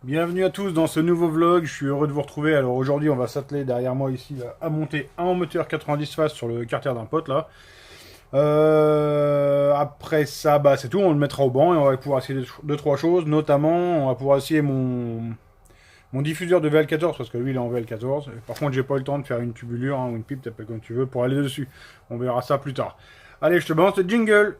Bienvenue à tous dans ce nouveau vlog, je suis heureux de vous retrouver. Alors aujourd'hui on va s'atteler derrière moi ici là, à monter un moteur 90 phases sur le carter d'un pote là. Après ça bah c'est tout, on le mettra au banc et on va pouvoir essayer deux trois choses. Notamment on va pouvoir essayer mon diffuseur de VL14 parce que lui il est en VL14. Par contre j'ai pas eu le temps de faire une tubulure hein, ou une pipe, t'appelles comme tu veux, pour aller dessus. On verra ça plus tard. Allez je te balance le jingle.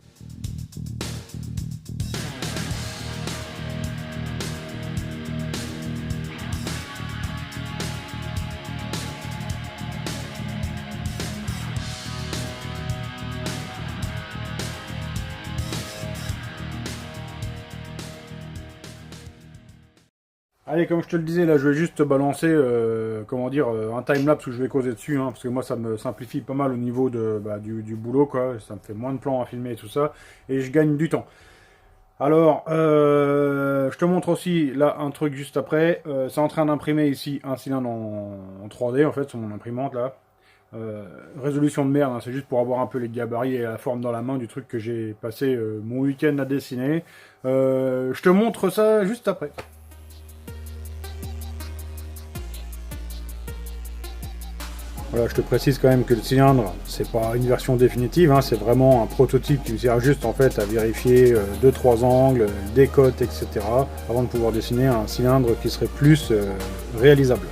Allez, comme je te le disais, là, je vais juste te balancer, comment dire, un timelapse où je vais causer dessus, hein, parce que moi, ça me simplifie pas mal au niveau du boulot, quoi. Ça me fait moins de plans à filmer et tout ça, et je gagne du temps. Alors, je te montre aussi, là, un truc juste après. C'est en train d'imprimer ici un cylindre en 3D, en fait, sur mon imprimante, là. Résolution de merde, hein, c'est juste pour avoir un peu les gabarits et la forme dans la main du truc que j'ai passé mon week-end à dessiner. Je te montre ça juste après. Voilà, je te précise quand même que le cylindre, c'est pas une version définitive, hein, c'est vraiment un prototype qui me sert juste en fait à vérifier 2-3 angles, des cotes, etc. avant de pouvoir dessiner un cylindre qui serait plus réalisable.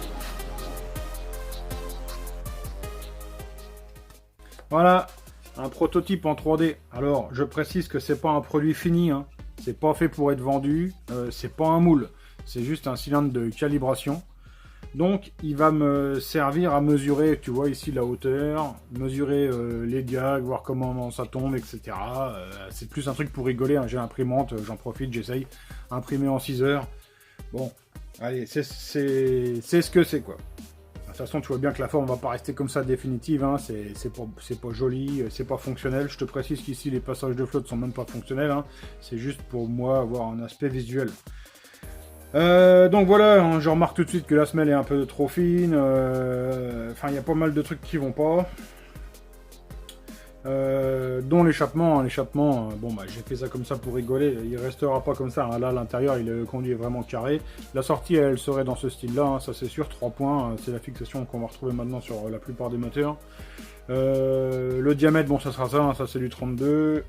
Voilà, un prototype en 3D. Alors, je précise que c'est pas un produit fini, hein. C'est pas fait pour être vendu, c'est pas un moule, c'est juste un cylindre de calibration. Donc il va me servir à mesurer, tu vois ici la hauteur, mesurer les diags, voir comment ça tombe, etc. C'est plus un truc pour rigoler, hein. J'ai l'imprimante, j'en profite, j'essaye. Imprimer en 6 heures. Bon, allez, c'est ce que c'est quoi. De toute façon, tu vois bien que la forme va pas rester comme ça définitive, hein. C'est pas joli, c'est pas fonctionnel. Je te précise qu'ici les passages de flotte sont même pas fonctionnels, hein. C'est juste pour moi avoir un aspect visuel. Donc voilà, hein, je remarque tout de suite que la semelle est un peu trop fine. Enfin, il y a pas mal de trucs qui vont pas. Dont l'échappement. Hein, l'échappement, bon bah j'ai fait ça comme ça pour rigoler. Il restera pas comme ça. Hein, là, l'intérieur, le conduit est vraiment carré. La sortie, elle serait dans ce style-là. Hein, ça c'est sûr, 3 points. C'est la fixation qu'on va retrouver maintenant sur la plupart des moteurs. Le diamètre, bon, ça sera ça. Hein, ça c'est du 32.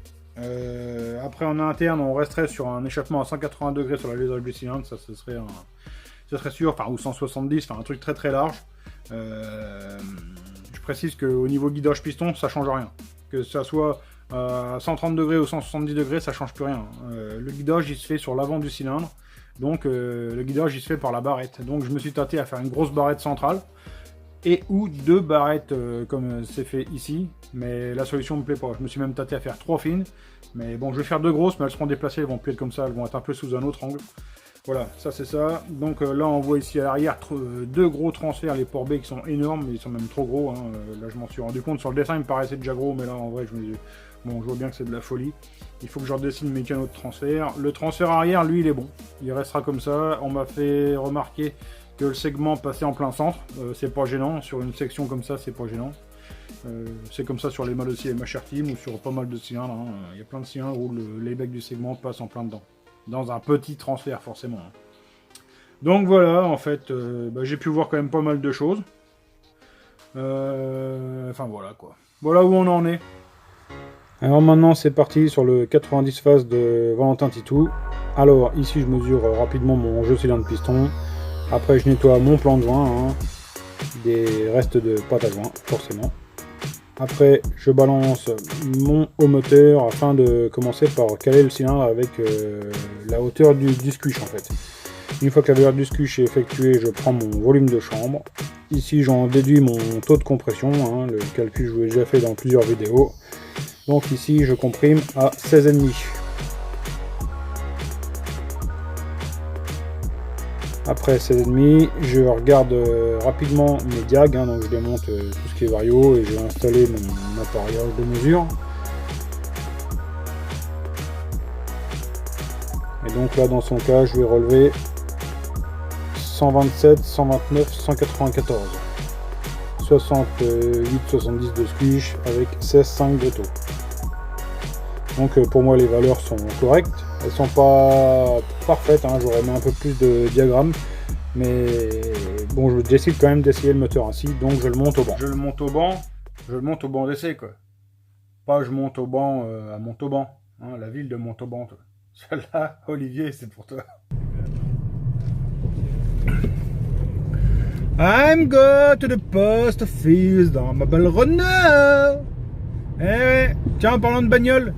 Après en interne on resterait sur un échappement à 180 degrés sur la lézard du cylindre, ça ce serait sûr, enfin ou 170, enfin un truc très très large. Je précise qu'au niveau guidage piston ça change rien, que ça soit à 130 degrés ou 170 degrés ça change plus rien. Le guidage il se fait sur l'avant du cylindre, donc le guidage il se fait par la barrette, donc je me suis tâté à faire une grosse barrette centrale et ou 2 barrettes comme c'est fait ici, mais la solution me plaît pas. Je me suis même tâté à faire 3 fines, mais bon je vais faire 2 grosses, mais elles seront déplacées, elles vont plus être comme ça, elles vont être un peu sous un autre angle. Voilà, ça c'est ça. Donc là on voit ici à l'arrière 2 gros transferts, les ports B qui sont énormes, mais ils sont même trop gros, hein. Là je m'en suis rendu compte, sur le dessin il me paraissait déjà gros, mais là en vrai bon, je vois bien que c'est de la folie. Il faut que je redessine mes canaux de transfert. Le transfert arrière, lui, il est bon. Il restera comme ça. On m'a fait remarquer que le segment passait en plein centre. C'est pas gênant. Sur une section comme ça, c'est pas gênant. C'est comme ça sur les modèles aussi MHR Team ou sur pas mal de cylindres. Hein. Il y a plein de cylindres où les becs du segment passent en plein dedans. Dans un petit transfert, forcément. Hein. Donc voilà, en fait, j'ai pu voir quand même pas mal de choses. Enfin voilà, quoi. Voilà où on en est. Alors maintenant c'est parti sur le 90 phases de Valentin Titou. Alors ici je mesure rapidement mon jeu cylindre piston. Après je nettoie mon plan de joint, hein, des restes de pâte à joint forcément. Après je balance mon haut moteur afin de commencer par caler le cylindre avec la hauteur du squish en fait. Une fois que la hauteur du squish est effectuée, je prends mon volume de chambre. Ici j'en déduis mon taux de compression, hein, le calcul je l'ai déjà fait dans plusieurs vidéos. Donc ici je comprime à 16,5. Après 16,5, je regarde rapidement mes diags, hein, donc je démonte tout ce qui est vario et je vais installer mon appareillage de mesure. Et donc là dans son cas je vais relever 127, 129, 194. 68-70 de squish avec 16,5 de taux. Donc pour moi les valeurs sont correctes. Elles sont pas parfaites, hein. J'aurais mis un peu plus de diagrammes. Mais bon, je décide quand même d'essayer le moteur ainsi, donc je le monte au banc. Je le monte au banc d'essai, quoi. Pas je monte au banc à Montauban, hein, la ville de Montauban, toi. Celle-là, Olivier, c'est pour toi. I'm go to the post office dans ma belle Renault. Eh, tiens, en parlant de bagnole,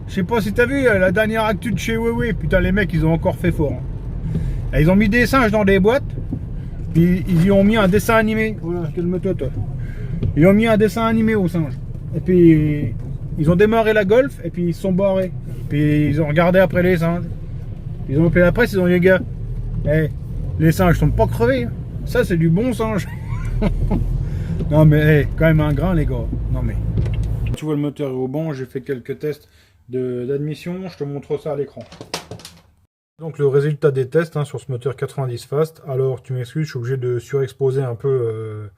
je sais pas si t'as vu la dernière actu de chez Huawei. Putain, les mecs, ils ont encore fait fort. Hein. Ils ont mis des singes dans des boîtes, puis ils y ont mis un dessin animé. Voilà, calme-toi, toi. Ils ont mis un dessin animé aux singes. Et puis, ils ont démarré la Golf, et puis ils se sont barrés. Puis, ils ont regardé après les singes. Ils ont appelé la presse, ils ont dit, les gars, hey, les singes sont pas crevés. Hein. Ça, c'est du bon singe. Non, mais hey, quand même un grain, les gars. Non, mais. Tu vois, le moteur est au banc. J'ai fait quelques tests d'admission. Je te montre ça à l'écran. Donc, le résultat des tests hein, sur ce moteur 90 Fast. Alors, tu m'excuses, je suis obligé de surexposer un peu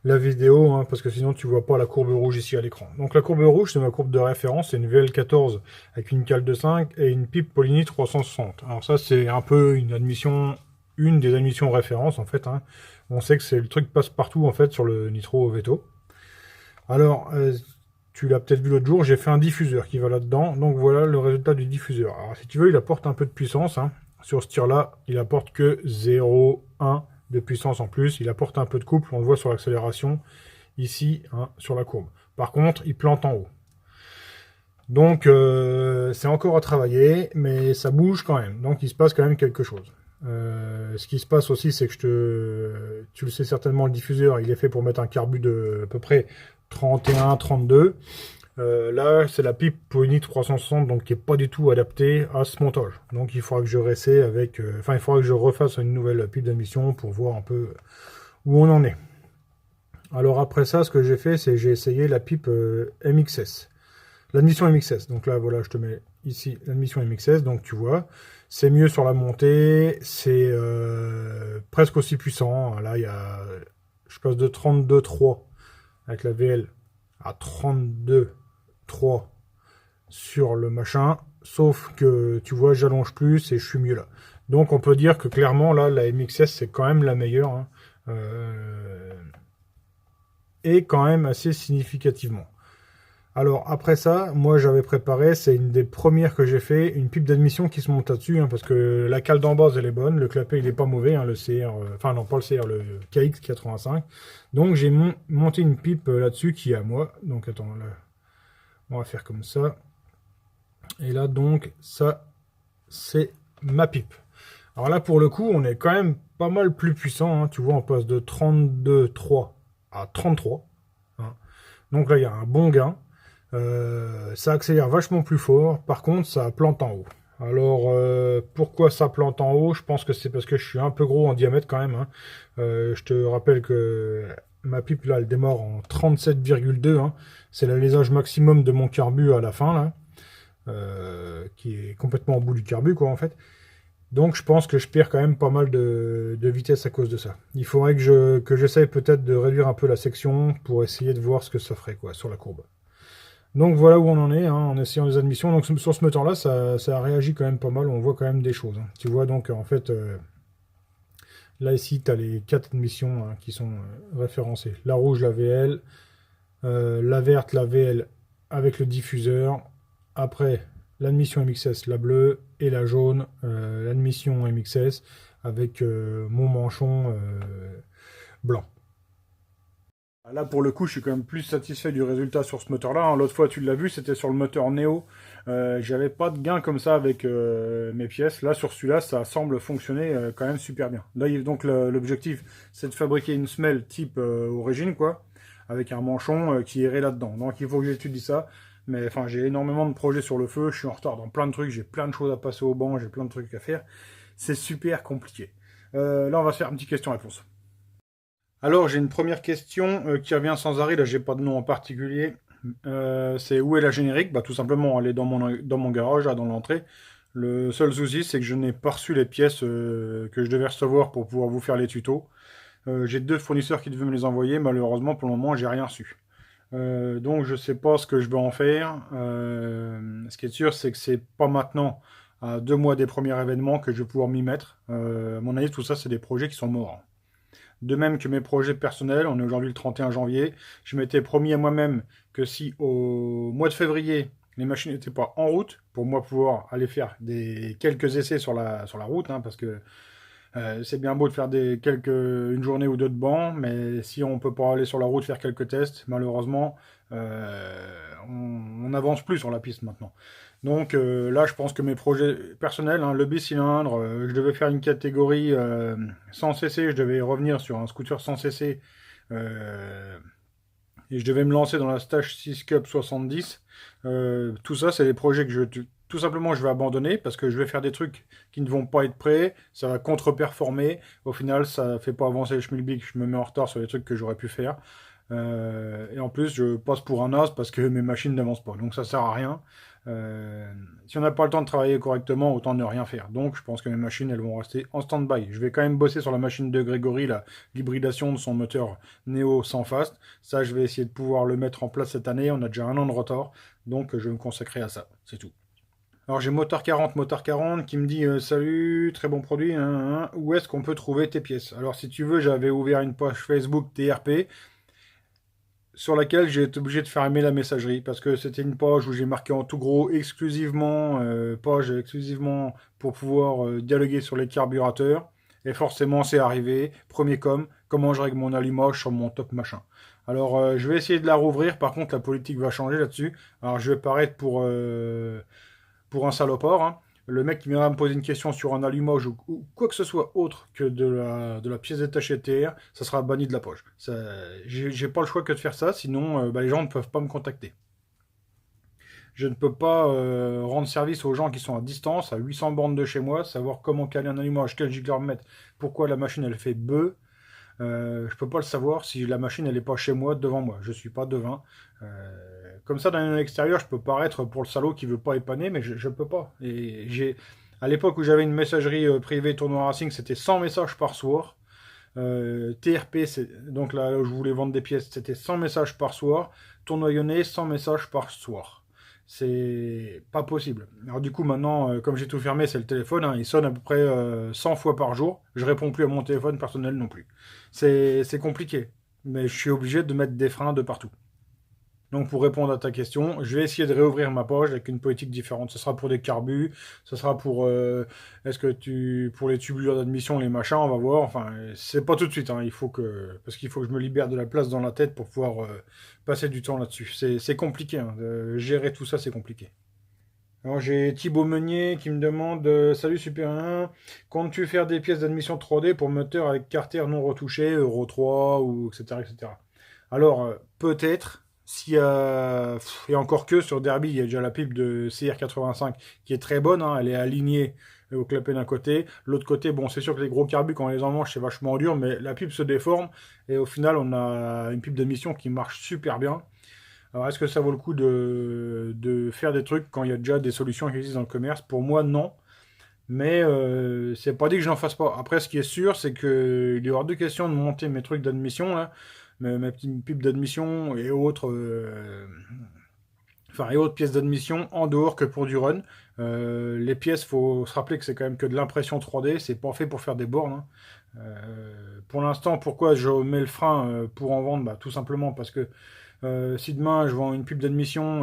la vidéo hein, parce que sinon, tu vois pas la courbe rouge ici à l'écran. Donc, la courbe rouge, c'est ma courbe de référence. C'est une VL14 avec une cale de 5 et une pipe Poligny 360. Alors, ça, c'est un peu une des admissions référence en fait. Hein. On sait que c'est le truc passe partout en fait sur le Nitro Veto. Alors, tu l'as peut-être vu l'autre jour, j'ai fait un diffuseur qui va là-dedans. Donc voilà le résultat du diffuseur. Alors si tu veux, il apporte un peu de puissance. Hein. Sur ce tir-là, il apporte que 0,1 de puissance en plus. Il apporte un peu de couple, on le voit sur l'accélération ici hein, sur la courbe. Par contre, il plante en haut. Donc c'est encore à travailler, mais ça bouge quand même. Donc il se passe quand même quelque chose. Ce qui se passe aussi, c'est que tu le sais certainement, le diffuseur, il est fait pour mettre un carbu de à peu près 31-32. Là, c'est la pipe Poligny 360, donc qui n'est pas du tout adaptée à ce montage. Donc il faudra que je réessaye avec, il faudra que je refasse une nouvelle pipe d'admission pour voir un peu où on en est. Alors après ça, ce que j'ai fait, c'est j'ai essayé la pipe MXS. L'admission MXS. Donc là, voilà, je te mets ici l'admission MXS. Donc tu vois, c'est mieux sur la montée. C'est presque aussi puissant. Là, je passe de 32.3 avec la VL à 32.3 sur le machin. Sauf que tu vois, j'allonge plus et je suis mieux là. Donc on peut dire que clairement, là, la MXS, c'est quand même la meilleure. Hein. Et quand même assez significativement. Alors après ça, moi j'avais préparé, c'est une des premières que j'ai fait, une pipe d'admission qui se monte là-dessus, hein, parce que la cale d'en base elle est bonne, le clapet il est pas mauvais, hein, le CR, enfin non pas le CR, le KX85. Donc j'ai monté une pipe là-dessus qui est à moi. Donc attends, là, on va faire comme ça. Et là donc ça c'est ma pipe. Alors là pour le coup on est quand même pas mal plus puissant, hein, tu vois on passe de 32.3 à 33. Hein. Donc là il y a un bon gain. Ça accélère vachement plus fort, par contre ça plante en haut. Alors pourquoi ça plante en haut? Je pense que c'est parce que je suis un peu gros en diamètre quand même. Hein. Je te rappelle que ma pipe là elle démarre en 37,2. Hein. C'est l'alésage maximum de mon carbu à la fin là. Qui est complètement au bout du carbu quoi en fait. Donc je pense que je perds quand même pas mal de vitesse à cause de ça. Il faudrait que j'essaye peut-être de réduire un peu la section pour essayer de voir ce que ça ferait quoi sur la courbe. Donc voilà où on en est, hein, en essayant des admissions. Donc sur ce moteur là, ça a réagi quand même pas mal, on voit quand même des choses. Hein. Tu vois donc en fait, là ici tu as les 4 admissions hein, qui sont référencées. La rouge, la VL, la verte, la VL avec le diffuseur. Après l'admission MXS, la bleue, et la jaune, l'admission MXS avec mon manchon blanc. Là, pour le coup, je suis quand même plus satisfait du résultat sur ce moteur-là. Hein. L'autre fois, tu l'as vu, c'était sur le moteur Neo. J'avais pas de gain comme ça avec mes pièces. Là, sur celui-là, ça semble fonctionner quand même super bien. Là, donc, l'objectif, c'est de fabriquer une semelle type origine, quoi, avec un manchon qui irait là-dedans. Donc, il faut que j'étudie ça. Mais enfin, j'ai énormément de projets sur le feu. Je suis en retard dans plein de trucs. J'ai plein de choses à passer au banc. J'ai plein de trucs à faire. C'est super compliqué. Là, on va se faire une petite question-réponse. Alors, j'ai une première question qui revient sans arrêt. Là, j'ai pas de nom en particulier. C'est où est la générique? Bah, tout simplement, elle est dans mon garage, là, dans l'entrée. Le seul souci, c'est que je n'ai pas reçu les pièces que je devais recevoir pour pouvoir vous faire les tutos. J'ai 2 fournisseurs qui devaient me les envoyer. Malheureusement, pour le moment, j'ai rien reçu. Donc, je sais pas ce que je vais en faire. Ce qui est sûr, c'est que c'est pas maintenant à 2 mois des premiers événements que je vais pouvoir m'y mettre. À mon avis, tout ça, c'est des projets qui sont morts. De même que mes projets personnels, on est aujourd'hui le 31 janvier, je m'étais promis à moi-même que si au mois de février, les machines n'étaient pas en route, pour moi pouvoir aller faire quelques essais sur la route, hein, parce que c'est bien beau de faire une journée ou deux de banc, mais si on peut pas aller sur la route faire quelques tests, malheureusement, on n'avance plus sur la piste maintenant. Donc là, je pense que mes projets personnels, hein, le bicylindre, je devais faire une catégorie sans cc, je devais revenir sur un scooter sans cc, et je devais me lancer dans la Stage 6 Cup 70. Tout ça, c'est des projets que tout simplement je vais abandonner parce que je vais faire des trucs qui ne vont pas être prêts, ça va contre-performer. Au final, ça fait pas avancer le schmilblick, je me mets en retard sur les trucs que j'aurais pu faire. Et en plus, je passe pour un as parce que mes machines n'avancent pas. Donc ça sert à rien. Si on n'a pas le temps de travailler correctement, autant ne rien faire. Donc je pense que mes machines, elles vont rester en stand-by. Je vais quand même bosser sur la machine de Grégory, l'hybridation de son moteur Neo sans fast. Ça, je vais essayer de pouvoir le mettre en place cette année. On a déjà 1 an de retard. Donc je vais me consacrer à ça. C'est tout. Alors j'ai Motard40 qui me dit salut, très bon produit, hein, hein, où est-ce qu'on peut trouver tes pièces? Alors si tu veux, j'avais ouvert une page Facebook TRP sur laquelle j'ai été obligé de fermer la messagerie parce que c'était une page où j'ai marqué en tout gros page exclusivement pour pouvoir dialoguer sur les carburateurs. Et forcément c'est arrivé, comment je règle mon allumage sur mon top machin. Alors je vais essayer de la rouvrir, par contre la politique va changer là-dessus. Alors je vais paraître pour un salopard, hein. Le mec qui viendra me poser une question sur un allumage ou quoi que ce soit autre que de la pièce détachée TR, ça sera banni de la poche. J'ai pas le choix que de faire ça, sinon les gens ne peuvent pas me contacter. Je ne peux pas rendre service aux gens qui sont à distance, à 800 bornes de chez moi, savoir comment caler un allumage, quel giga mettre, pourquoi la machine elle fait bœuf. Je peux pas le savoir si la machine elle est pas chez moi, devant moi. Je suis pas devin. Comme ça, dans l'extérieur, je peux paraître pour le salaud qui veut pas épanner, mais je peux pas. Et à l'époque où j'avais une messagerie privée Tournoi Racing, c'était 100 messages par soir. TRP, donc là où je voulais vendre des pièces, c'était 100 messages par soir. Tournoi Lyonnais, 100 messages par soir. C'est pas possible. Alors du coup maintenant, comme j'ai tout fermé, c'est le téléphone, hein, il sonne à peu près 100 fois par jour. Je réponds plus à mon téléphone personnel non plus. C'est compliqué, mais je suis obligé de mettre des freins de partout. Donc pour répondre à ta question, je vais essayer de réouvrir ma page avec une politique différente. Ce sera pour des carbus, ce sera pour pour les tubulures d'admission, les machins, on va voir. Enfin, c'est pas tout de suite, hein. Parce qu'il faut que je me libère de la place dans la tête pour pouvoir passer du temps là-dessus. C'est compliqué, hein. Gérer tout ça, c'est compliqué. Alors j'ai Thibaut Meunier qui me demande salut Super 1, comptes-tu faire des pièces d'admission 3D pour moteur avec carter non retouché, Euro 3 ou etc. etc. Alors peut-être, s'il y a... Et encore que sur Derby, il y a déjà la pipe de CR85 qui est très bonne, hein, elle est alignée au clapet d'un côté. L'autre côté, bon c'est sûr que les gros carbus quand on les en mange c'est vachement dur, mais la pipe se déforme et au final on a une pipe d'admission qui marche super bien. Alors, est-ce que ça vaut le coup de faire des trucs quand il y a déjà des solutions qui existent dans le commerce? Pour moi, non. Mais c'est pas dit que je n'en fasse pas. Après, ce qui est sûr, c'est qu'il y aura deux questions de monter mes trucs d'admission, là, mes petites pipes d'admission et autres, et autres pièces d'admission en dehors que pour du run. Les pièces, faut se rappeler que c'est quand même que de l'impression 3D, c'est pas fait pour faire des bornes, hein. Pour l'instant, pourquoi je mets le frein pour en vendre? Bah, tout simplement parce que si demain je vends une pub d'admission,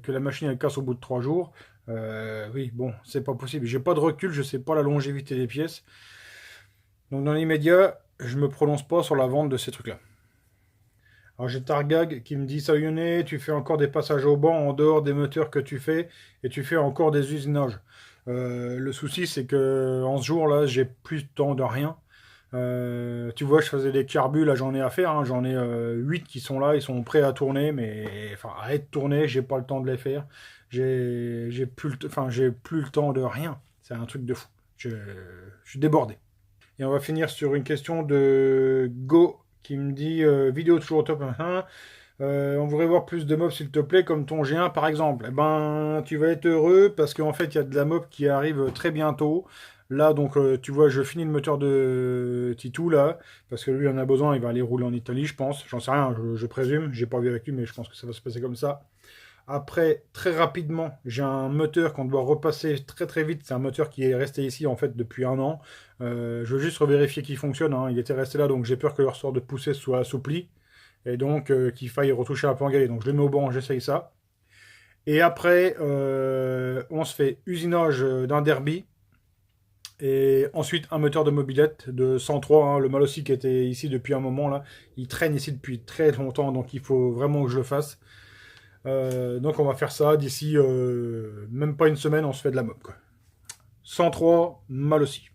que la machine elle casse au bout de 3 jours, oui, bon, c'est pas possible. J'ai pas de recul, je sais pas la longévité des pièces. Donc dans l'immédiat, je me prononce pas sur la vente de ces trucs-là. Alors j'ai Targag qui me dit salut Yone, tu fais encore des passages au banc en dehors des moteurs que tu fais et tu fais encore des usinages. Le souci c'est que en ce jour-là, j'ai plus de temps de rien. Tu vois, je faisais des carbus, là j'en ai à faire, hein. J'en ai 8 qui sont là, ils sont prêts à tourner, mais enfin à être tournés, j'ai pas le temps de les faire. J'ai plus le temps de rien. C'est un truc de fou. Je suis débordé. Et on va finir sur une question de Go qui me dit vidéo toujours au top. On voudrait voir plus de mobs s'il te plaît, comme ton G1 par exemple. Eh ben, tu vas être heureux parce qu'en fait, il y a de la mob qui arrive très bientôt. Là, donc, tu vois, je finis le moteur de Titou, là, parce que lui, il en a besoin, il va aller rouler en Italie, je pense. J'en sais rien, je présume. J'ai pas vu avec lui, mais je pense que ça va se passer comme ça. Après, très rapidement, j'ai un moteur qu'on doit repasser très très vite. C'est un moteur qui est resté ici en fait depuis 1 an. Je veux juste revérifier qu'il fonctionne, hein. Il était resté là, donc j'ai peur que le ressort de poussée soit assoupli. Et donc qu'il faille retoucher un peu en galet. Donc je le mets au banc, j'essaye ça. Et après, on se fait usinage d'un derby. Et ensuite, un moteur de mobilette de 103, hein, le mal aussi qui était ici depuis un moment, là. Il traîne ici depuis très longtemps, donc il faut vraiment que je le fasse. Donc on va faire ça d'ici même pas une semaine, on se fait de la mob, quoi. 103, mal aussi.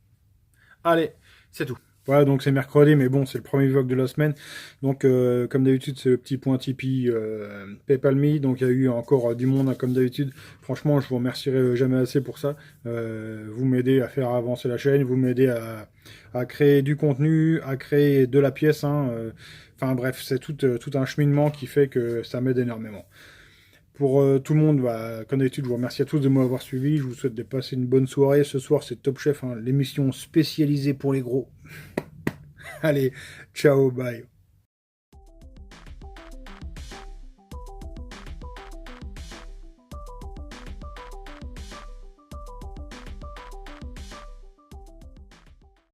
Allez, c'est tout. Voilà, donc c'est mercredi, mais bon, c'est le premier vlog de la semaine. Donc, comme d'habitude, c'est le petit point Tipeee PayPal Me. Donc, il y a eu encore du monde, hein, comme d'habitude. Franchement, je vous remercierai jamais assez pour ça. Vous m'aidez à faire avancer la chaîne, vous m'aidez à créer du contenu, à créer de la pièce. Hein, enfin, bref, c'est tout un cheminement qui fait que ça m'aide énormément. Pour tout le monde, bah, comme d'habitude, je vous remercie à tous de m'avoir suivi. Je vous souhaite de passer une bonne soirée. Ce soir, c'est Top Chef, hein, l'émission spécialisée pour les gros. Allez, ciao, bye.